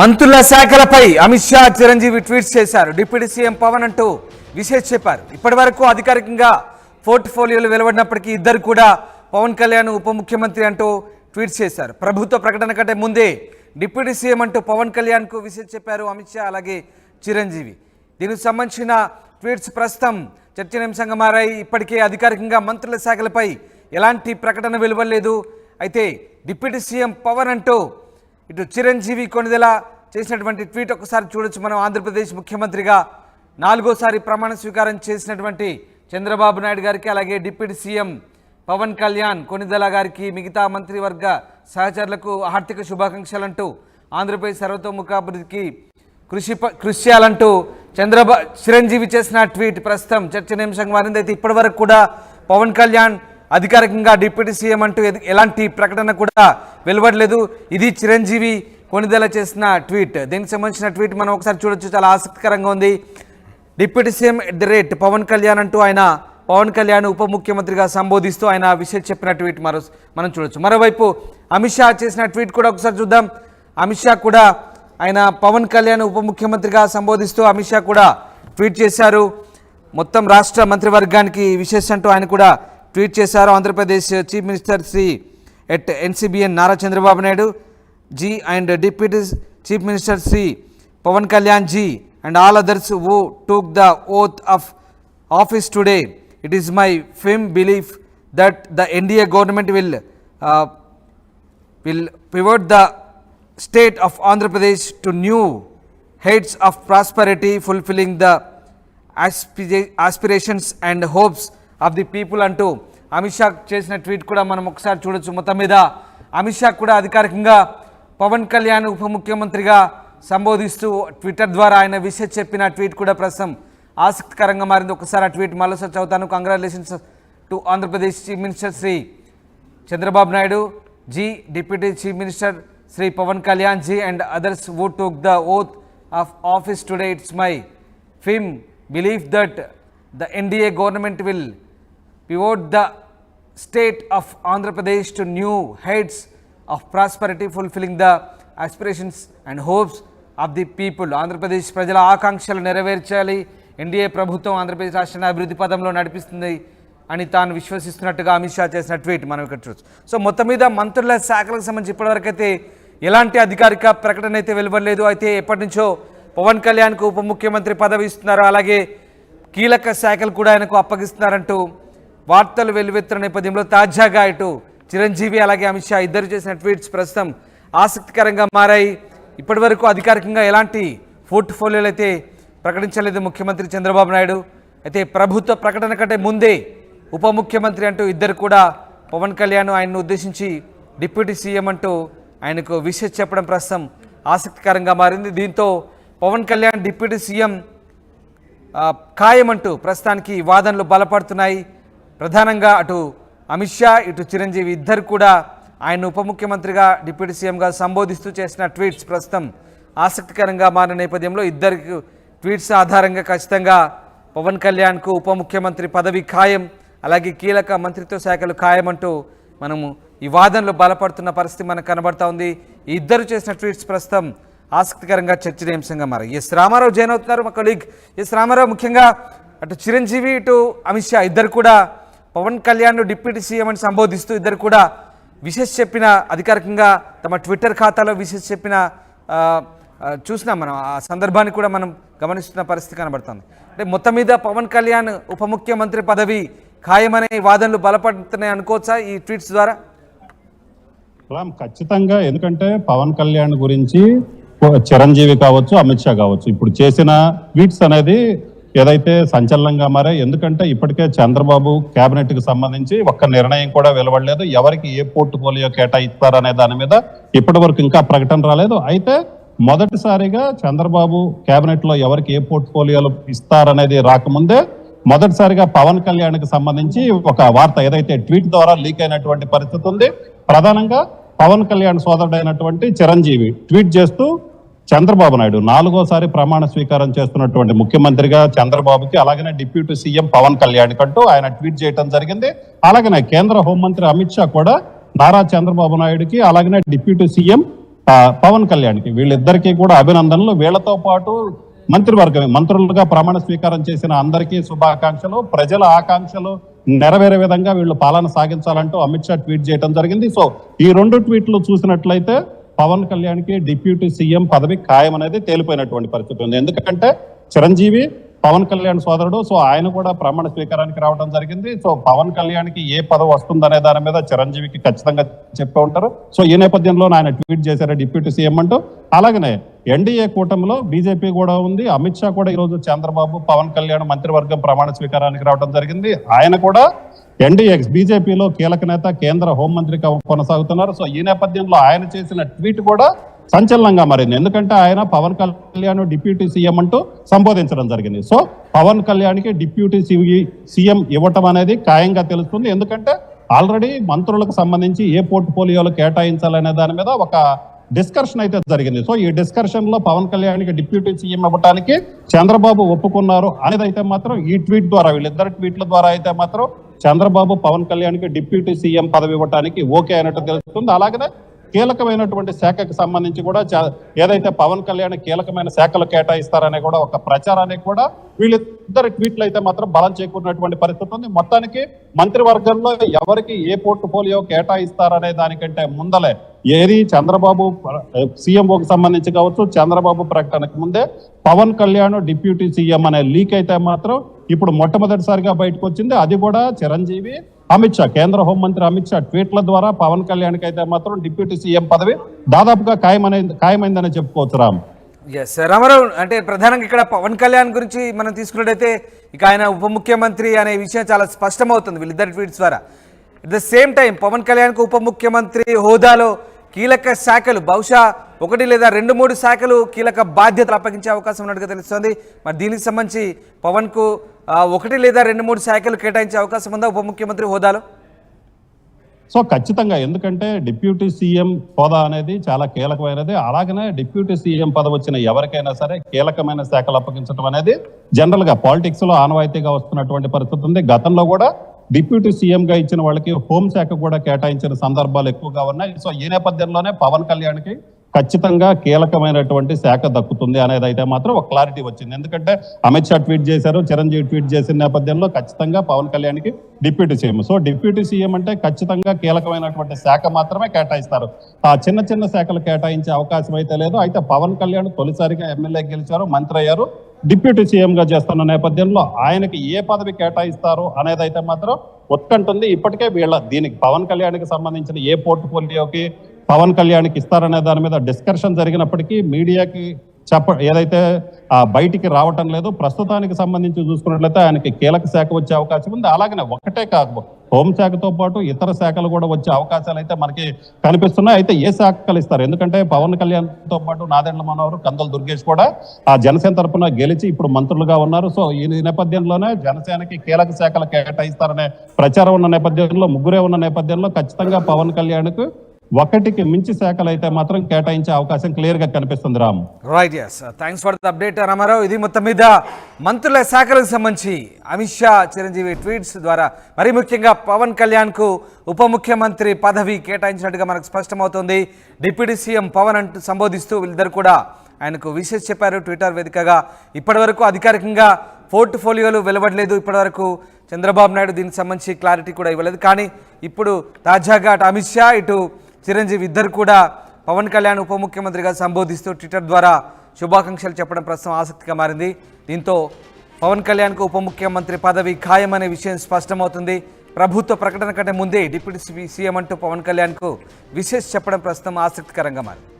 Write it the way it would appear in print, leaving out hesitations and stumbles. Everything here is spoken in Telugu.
మంత్రుల శాఖలపై అమిత్ షా చిరంజీవి ట్వీట్స్ చేశారు. డిప్యూటీ సీఎం పవన్ అంటూ విశేష్ చెప్పారు. ఇప్పటివరకు అధికారికంగా పోర్ట్ఫోలియోలు వెలువడినప్పటికీ ఇద్దరు కూడా పవన్ కళ్యాణ్ ఉప ముఖ్యమంత్రి అంటూ ట్వీట్స్ చేశారు. ప్రభుత్వ ప్రకటన కంటే ముందే డిప్యూటీ సీఎం అంటూ పవన్ కళ్యాణ్కు విశేష్ చెప్పారు అమిత్ షా అలాగే చిరంజీవి. దీనికి సంబంధించిన ట్వీట్స్ ప్రస్తుతం చర్చనీయాంశంగా మారాయి. ఇప్పటికే అధికారికంగా మంత్రుల శాఖలపై ఎలాంటి ప్రకటన వెలువడలేదు. అయితే డిప్యూటీ సీఎం పవన్ అంటూ ఇటు చిరంజీవి కొనిదెల చేసినటువంటి ట్వీట్ ఒకసారి చూడొచ్చు. మనం ఆంధ్రప్రదేశ్ ముఖ్యమంత్రిగా 4వ ప్రమాణ స్వీకారం చేసినటువంటి చంద్రబాబు నాయుడు గారికి అలాగే డిప్యూటీ సీఎం పవన్ కళ్యాణ్ కొనిదెల గారికి మిగతా మంత్రివర్గ సహచరులకు ఆర్థిక శుభాకాంక్షలంటూ ఆంధ్రప్రదేశ్ సర్వతోముఖాభివృద్ధికి కృషి చేయాలంటూ చిరంజీవి చేసిన ట్వీట్ ప్రస్తుతం చర్చనీయాంశంగా మారింది. అయితే ఇప్పటి వరకు కూడా పవన్ కళ్యాణ్ అధికారికంగా డిప్యూటీ సీఎం అంటూ ఎలాంటి ప్రకటన కూడా వెలువడలేదు. ఇది చిరంజీవి కొనిదెల చేసిన ట్వీట్. దీనికి సంబంధించిన ట్వీట్ మనం ఒకసారి చూడొచ్చు. చాలా ఆసక్తికరంగా ఉంది. డిప్యూటీ సీఎం పవన్ కళ్యాణ్ అంటూ ఆయన పవన్ కళ్యాణ్ ఉప ముఖ్యమంత్రిగా సంబోధిస్తూ ఆయన విషయం చెప్పిన ట్వీట్ మనం చూడొచ్చు. మరోవైపు అమిత్ షా చేసిన ట్వీట్ కూడా ఒకసారి చూద్దాం. అమిత్ షా కూడా ఆయన పవన్ కళ్యాణ్ ఉప ముఖ్యమంత్రిగా సంబోధిస్తూ అమిత్ షా కూడా ట్వీట్ చేశారు. మొత్తం రాష్ట్ర మంత్రివర్గానికి విశేష అంటూ ఆయన కూడా ట్వీట్ చేశారు. Andhra Pradesh chief minister Shri NCBN Nara Chandrababu Naidu ji and deputy chief minister Shri Pawan Kalyan ji and all others who took the oath of office today. It is my firm belief that the NDA government will pivot the state of Andhra Pradesh to new heights of prosperity, fulfilling the aspirations and hopes of the people అంటూ అమిత్ షా చేసిన ట్వీట్ కూడా మనం ఒకసారి చూడొచ్చు. మొత్తం మీద అమిత్ షా కూడా అధికారికంగా పవన్ కళ్యాణ్ ఉప ముఖ్యమంత్రిగా సంబోధిస్తూ ట్విట్టర్ ద్వారా ఆయన విషయం చెప్పిన ట్వీట్ కూడా ప్రస్తుతం ఆసక్తికరంగా మారింది. ఒకసారి ఆ ట్వీట్ మరోసారి చదువుతాను. Congratulations to Andhra Pradesh chief minister Shri Chandrababu Naidu ji, deputy chief minister Shri Pawan Kalyan ji and others who took the oath of office today. It's my firm belief that the NDA government will pivot the state of Andhra Pradesh to new heights of prosperity, fulfilling the aspirations and hopes of the people. Andhra Pradesh ప్రజల ఆకాంక్షలు నెరవేర్చాలి. ఎన్డీఏ ప్రభుత్వం ఆంధ్రప్రదేశ్ రాష్ట్రాన్ని అభివృద్ధి పదంలో నడిపిస్తుంది అని తాను విశ్వసిస్తున్నట్టుగా అమిత్ షా చేసిన ట్వీట్ మనం ఇక్కడ చూడొచ్చు. సో మొత్తం మీద మంత్రుల శాఖలకు సంబంధించి ఇప్పటివరకు అయితే ఎలాంటి అధికారిక ప్రకటన అయితే వెలువడలేదు. అయితే ఎప్పటి నుంచో పవన్ కళ్యాణ్కు ఉప ముఖ్యమంత్రి పదవి ఇస్తున్నారు, అలాగే కీలక శాఖలు కూడా ఆయనకు అప్పగిస్తున్నారంటూ వార్తలు వెలువెత్తున్న నేపథ్యంలో తాజాగా ఇటు చిరంజీవి అలాగే అమిత్ షా ఇద్దరు చేసిన ట్వీట్స్ ప్రస్తుతం ఆసక్తికరంగా మారాయి. ఇప్పటి వరకు అధికారికంగా ఎలాంటి పోర్ట్ఫోలియోలు అయితే ప్రకటించలేదు ముఖ్యమంత్రి చంద్రబాబు నాయుడు. అయితే ప్రభుత్వ ప్రకటన కంటే ముందే ఉప ముఖ్యమంత్రి అంటూ ఇద్దరు కూడా పవన్ కళ్యాణ్ ఆయన్ను ఉద్దేశించి డిప్యూటీ సీఎం అంటూ ఆయనకు విషయం చెప్పడం ప్రస్తుతం ఆసక్తికరంగా మారింది. దీంతో పవన్ కళ్యాణ్ డిప్యూటీ సీఎం ఖాయమంటూ ప్రస్తుతానికి వాదనలు బలపడుతున్నాయి. ప్రధానంగా అటు అమిత్ షా ఇటు చిరంజీవి ఇద్దరు కూడా ఆయన ఉప ముఖ్యమంత్రిగా డిప్యూటీ సీఎంగా సంబోధిస్తూ చేసిన ట్వీట్స్ ప్రస్తుతం ఆసక్తికరంగా మారిన నేపథ్యంలో ఇద్దరికి ట్వీట్స్ ఆధారంగా ఖచ్చితంగా పవన్ కళ్యాణ్కు ఉప ముఖ్యమంత్రి పదవి ఖాయం, అలాగే కీలక మంత్రిత్వ శాఖలు ఖాయమంటూ మనము ఈ వాదనలో బలపడుతున్న పరిస్థితి మనకు కనబడతా ఉంది. ఈ ఇద్దరు చేసిన ట్వీట్స్ ప్రస్తుతం ఆసక్తికరంగా చర్చనీయాంశంగా మారాయి. ఎస్ రామారావు జాయిన్ అవుతున్నారు, మా కొలీగ్. ఎస్ రామారావు, ముఖ్యంగా అటు చిరంజీవి ఇటు అమిత్ షా ఇద్దరు కూడా పవన్ కళ్యాణ్ డిప్యూటీ సీఎం అని సంబోధిస్తూ ఇద్దరు కూడా విశేష చెప్పిన అధికారికంగా తమ ట్విట్టర్ ఖాతాలో విశేష చెప్పిన చూసినాం. మనం ఆ సందర్భాన్ని కూడా మనం గమనిస్తున్న పరిస్థితి కనబడుతుంది. అంటే మొత్తం మీద పవన్ కళ్యాణ్ ఉప ముఖ్యమంత్రి పదవి ఖాయమనే వాదనలు బలపడుతున్నాయి అనుకోవచ్చా ఈ ట్వీట్స్ ద్వారా? ఖచ్చితంగా. ఎందుకంటే పవన్ కళ్యాణ్ గురించి చిరంజీవి కావచ్చు, అమిత్ షా కావచ్చు, ఇప్పుడు చేసిన ట్వీట్స్ అనేది ఏదైతే సంచలనంగా మారే. ఎందుకంటే ఇప్పటికే చంద్రబాబు కేబినెట్ కి సంబంధించి ఒక్క నిర్ణయం కూడా వెలువడలేదు. ఎవరికి ఏ పోర్ట్ఫోలియో కేటాయిస్తారనే దాని మీద ఇప్పటి వరకు ఇంకా ప్రకటన రాలేదు. అయితే మొదటిసారిగా చంద్రబాబు కేబినెట్ లో ఎవరికి ఏ పోర్ట్ఫోలియోలు ఇస్తారనేది రాకముందే మొదటిసారిగా పవన్ కళ్యాణ్ కి సంబంధించి ఒక వార్త ఏదైతే ట్వీట్ ద్వారా లీక్ అయినటువంటి పరిస్థితి ఉంది. ప్రధానంగా పవన్ కళ్యాణ్ సోదరుడైనటువంటి చిరంజీవి ట్వీట్ చేస్తూ చంద్రబాబు నాయుడు 4వ ప్రమాణ స్వీకారం చేస్తున్నటువంటి ముఖ్యమంత్రిగా చంద్రబాబుకి, అలాగనే డిప్యూటీ సీఎం పవన్ కళ్యాణ్ కంటూ ఆయన ట్వీట్ చేయడం జరిగింది. అలాగనే కేంద్ర హోంమంత్రి అమిత్ షా కూడా నారా చంద్రబాబు నాయుడుకి, అలాగనే డిప్యూటీ సీఎం పవన్ కళ్యాణ్కి. వీళ్ళిద్దరికీ కూడా అభినందనలు. వీళ్ళతో పాటు మంత్రులుగా ప్రమాణ స్వీకారం చేసిన అందరికీ శుభాకాంక్షలు. ప్రజల ఆకాంక్షలు నెరవేరే విధంగా వీళ్ళు పాలన సాగించాలంటూ అమిత్ షా ట్వీట్ చేయడం జరిగింది. సో ఈ 2 ట్వీట్లు చూసినట్లయితే పవన్ కళ్యాణ్కి డిప్యూటీ సీఎం పదవి ఖాయం అనేది తేలిపోయినటువంటి పరిస్థితి ఉంది. ఎందుకంటే చిరంజీవి పవన్ కళ్యాణ్ సోదరుడు. సో ఆయన కూడా ప్రమాణ స్వీకారానికి రావడం జరిగింది. సో పవన్ కళ్యాణ్కి ఏ పదవి వస్తుందనే దాని మీద చిరంజీవికి ఖచ్చితంగా చెప్పే ఉంటారు. సో ఈ నేపథ్యంలో ఆయన ట్వీట్ చేశారు డిప్యూటీ సీఎం అంటూ. అలాగనే ఎన్డీఏ కూటమిలో బీజేపీ కూడా ఉంది. అమిత్ షా కూడా ఈరోజు చంద్రబాబు పవన్ కళ్యాణ్ మంత్రివర్గం ప్రమాణ స్వీకారానికి రావడం జరిగింది. ఆయన కూడా ఎన్డీఎక్స్ బీజేపీలో కీలక నేత, కేంద్ర హోంమంత్రిగా కొనసాగుతున్నారు. సో ఈ నేపథ్యంలో ఆయన చేసిన ట్వీట్ కూడా సంచలనంగా మారింది. ఎందుకంటే ఆయన పవన్ కళ్యాణ్ డిప్యూటీ సీఎం అంటూ సంబోధించడం జరిగింది. సో పవన్ కళ్యాణ్కి డిప్యూటీ సీఎం ఇవ్వటం అనేది ఖాయంగా తెలుస్తుంది. ఎందుకంటే ఆల్రెడీ మంత్రులకు సంబంధించి ఏ పోర్ట్ఫోలియోలు కేటాయించాలనే దాని మీద ఒక డిస్కషన్ అయితే జరిగింది. సో ఈ డిస్కషన్ లో పవన్ కళ్యాణ్కి డిప్యూటీ సీఎం ఇవ్వడానికి చంద్రబాబు ఒప్పుకున్నారు అనేది అయితే మాత్రం ఈ ట్వీట్ ద్వారా, వీళ్ళిద్దరు ట్వీట్ల ద్వారా అయితే మాత్రం చంద్రబాబు పవన్ కళ్యాణ్కి డిప్యూటీ సీఎం పదవి ఇవ్వడానికి ఓకే అయినట్టు తెలుస్తుంది. అలాగనే కీలకమైనటువంటి శాఖకు సంబంధించి కూడా ఏదైతే పవన్ కళ్యాణ్ కీలకమైన శాఖలు కేటాయిస్తారనే కూడా ఒక ప్రచారానికి కూడా వీళ్ళిద్దరు ట్వీట్లు అయితే మాత్ం బలం చేకూరినటువంటి పరిస్థితి ఉంది. మొత్తానికి మంత్రివర్గంలో ఎవరికి ఏ పోర్ట్ఫోలియో కేటాయిస్తారనే దానికంటే ముందలే ఏది చంద్రబాబు సీఎంఓకి సంబంధించి కావచ్చు, చంద్రబాబు ప్రకటనకు ముందే పవన్ కళ్యాణ్ డిప్యూటీ సీఎం అనే లీక్ అయితే మాత్రం ఇప్పుడు మొట్టమొదటిసారిగా బయటకు వచ్చింది. అది కూడా చిరంజీవి, అమిత్ షా, కేంద్ర హోంమంత్రి అమిత్ షా ట్వీట్ల ద్వారా పవన్ కళ్యాణ్కి అయితే మాత్రం డిప్యూటీ సీఎం పదవి దాదాపుగా ఖాయమైందని చెప్పుకోవచ్చు. రామ్, ఎస్ రామారావు, అంటే ప్రధానంగా ఇక్కడ పవన్ కళ్యాణ్ గురించి మనం తీసుకున్నట్టయితే ఇక ఆయన ఉప ముఖ్యమంత్రి అనే విషయం చాలా స్పష్టమవుతుంది వీళ్ళిద్దరి ట్వీట్స్ ద్వారా. At the same time Pavan కళ్యాణ్కు ఉప ముఖ్యమంత్రి హోదాలో కీలక శాఖలు, బహుశా 1 లేదా 2-3 శాఖలు కీలక బాధ్యతలు అప్పగించే అవకాశం ఉన్నట్టుగా తెలుస్తోంది. మరి దీనికి సంబంధించి పవన్కు 1 లేదా 2-3 శాఖలు కేటాయించే అవకాశం ఉందా ఉప ముఖ్యమంత్రి హోదాలో? సో ఖచ్చితంగా, ఎందుకంటే డిప్యూటీ సీఎం హోదా అనేది చాలా కీలకమైనది. అలాగనే డిప్యూటీ సీఎం పదవి వచ్చిన ఎవరికైనా సరే కీలకమైన శాఖలు అప్పగించడం అనేది జనరల్ గా పాలిటిక్స్ లో ఆనవాయితీగా వస్తున్నటువంటి పరిస్థితి ఉంది. గతంలో కూడా డిప్యూటీ సీఎం గా ఇచ్చిన వాళ్ళకి హోంశాఖ కూడా కేటాయించిన సందర్భాలు ఎక్కువగా ఉన్నాయి. సో ఈ నేపథ్యంలోనే పవన్ కళ్యాణ్కి ఖచ్చితంగా కీలకమైనటువంటి శాఖ దక్కుతుంది అనేది అయితే మాత్రం ఒక క్లారిటీ వచ్చింది. ఎందుకంటే అమిత్ షా ట్వీట్ చేశారు, చిరంజీవి ట్వీట్ చేసిన నేపథ్యంలో ఖచ్చితంగా పవన్ కళ్యాణ్కి deputy CM. So deputy CM అంటే ఖచ్చితంగా కీలకమైనటువంటి శాఖ మాత్రమే కేటాయిస్తారు. ఆ చిన్న చిన్న శాఖలు కేటాయించే అవకాశం అయితే లేదు. అయితే పవన్ కళ్యాణ్ తొలిసారిగా ఎమ్మెల్యే గెలిచారు, మంత్రి అయ్యారు, డిప్యూటీ సీఎం గా చేస్తున్న నేపథ్యంలో ఆయనకి ఏ పదవి కేటాయిస్తారు అనేది అయితే మాత్రం ఉత్కంఠ. ఇప్పటికే దీనికి పవన్ కళ్యాణ్కి సంబంధించిన ఏ పోర్ట్ఫోలియోకి పవన్ కళ్యాణ్కి ఇస్తారనే దాని మీద డిస్కషన్ జరిగినప్పటికీ మీడియాకి ఏదైతే బయటికి రావటం లేదు. ప్రస్తుతానికి సంబంధించి చూసుకున్నట్లయితే ఆయనకి కీలక శాఖ వచ్చే అవకాశం ఉంది. అలాగనే ఒకటే కాదు, హోంశాఖతో పాటు ఇతర శాఖలు కూడా వచ్చే అవకాశాలు అయితే మనకి కనిపిస్తున్నాయి. అయితే ఏ శాఖలు ఇస్తారు? ఎందుకంటే పవన్ కళ్యాణ్ తో పాటు నాదెండ్ల మనోహర్, కందుల దుర్గేష్ కూడా ఆ జనసేన తరఫున గెలిచి ఇప్పుడు మంత్రులుగా ఉన్నారు. సో ఈ నేపథ్యంలోనే జనసేనకి కీలక శాఖలు కేటాయిస్తారనే ప్రచారం ఉన్న నేపథ్యంలో, ముగ్గురే ఉన్న నేపథ్యంలో ఖచ్చితంగా పవన్ కళ్యాణ్కు 1కి మించి శాఖలు అయితే మాత్రం కేటాయించే అవకాశం క్లియర్ గా కనిపిస్తుంది. Ram, right, yes, thanks for the update Ramarao. ఇది మొత్తం మీద మంత్రుల శాఖలకు సంబంధించి అమిత్ షా, చిరంజీవి ట్వీట్స్ ద్వారా మరీ ముఖ్యంగా పవన్ కళ్యాణ్కు ఉప ముఖ్యమంత్రి పదవి కేటాయించినట్టుగా మనకు స్పష్టమవుతుంది. డిప్యూటీ సీఎం పవన్ అంటూ సంబోధిస్తూ వీళ్ళిద్దరు కూడా ఆయనకు విషెస్ చెప్పారు ట్విట్టర్ వేదికగా. ఇప్పటివరకు అధికారికంగా పోర్ట్ఫోలియోలు వెలువడలేదు. ఇప్పటివరకు చంద్రబాబు నాయుడు దీనికి సంబంధించి క్లారిటీ కూడా ఇవ్వలేదు. కానీ ఇప్పుడు తాజాగా అటు అమిత్ షా, ఇటు చిరంజీవి ఇద్దరు కూడా పవన్ కళ్యాణ్ ఉప ముఖ్యమంత్రిగా సంబోధిస్తూ ట్విట్టర్ ద్వారా శుభాకాంక్షలు చెప్పడం ప్రస్తుతం ఆసక్తిగా మారింది. దీంతో పవన్ కళ్యాణ్కు ఉప ముఖ్యమంత్రి పదవి ఖాయమనే విషయం స్పష్టమవుతుంది. ప్రభుత్వ ప్రకటన కంటే ముందే డిప్యూటీ సీఎం అంటూ పవన్ కళ్యాణ్కు విషెస్ చెప్పడం ప్రస్తుతం ఆసక్తికరంగా మారింది.